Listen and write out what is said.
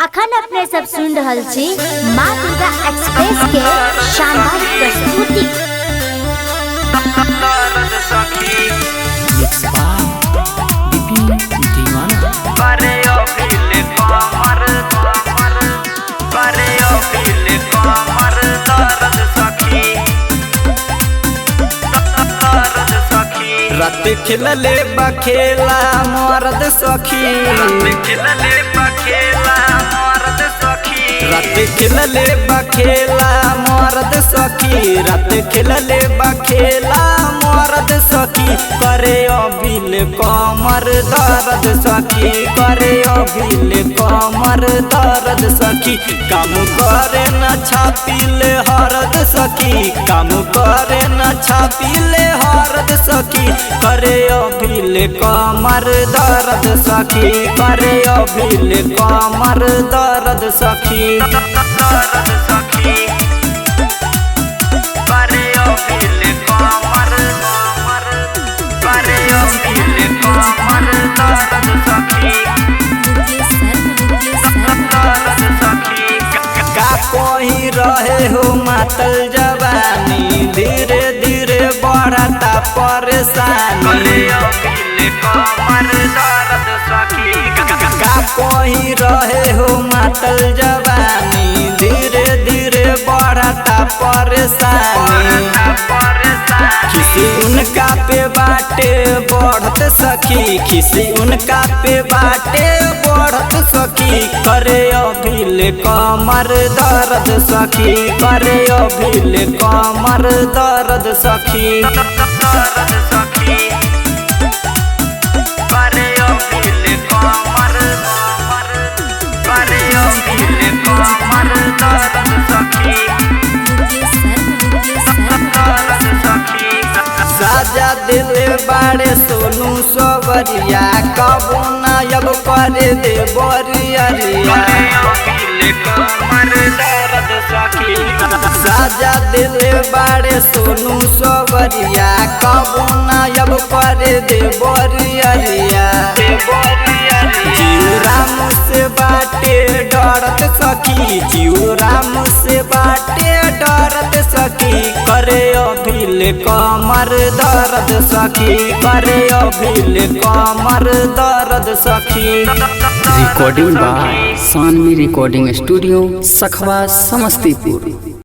अखन अपने सब सुन रहल छी माँ दुर्गा एक्सप्रेस के शानदार प्रस्तुति। रात खिलले बखेला मर्द सखी, रात खिलले बखेला मर्द सखी, रात खिलले बखेला मर्द सखी, रात खिलले बखेला मर्द सखी। करे अभिल कमर दर्द सखी, करे अभिल कमर दर्द सखी। काम करे न छापिले हरद सखी, काम करे न छापिले हरद सखी। करे अभिल कमर दर्द सखी, करे अभिल कमर दर्द सखी, दर्द सखी। करे अभिल कमर करे अभिल कमर दर्द सखी, दर्द सखी। का कोई रहे हो मातल जवानी, धीरे धीरे बढ़ता परेशानी। का कोई रहे हो मातल जवानी, धीरे धीरे बढ़ता परेशानी। किसी उनका पे बाटे बढ़त सखी, किसी उनका पे बाटे बढ़त सखी। करे अभिल कमर दर्द सखी, करे अभिल कमर दर्द सखी, दर्द सखी। करे अभिल कमर करे अभिल कमर दर्द सखी, दर्द सखी। साजा दिल बाड़े सोनू सोवरिया, कबो नायब करे दे बोरियरिया। साजा दिल बाड़े सोनू सोवरिया, कबो नायब करे दे बोरियरिया। जीव राम से बाटे डरत सखी, जीव राम से बाटे डरत सखी। करे अभिल कमर दर्द सखी, करे अभिल कमर दर्द सखी। Recording by Sanvi recording studio, Sakhwa, Samastipur.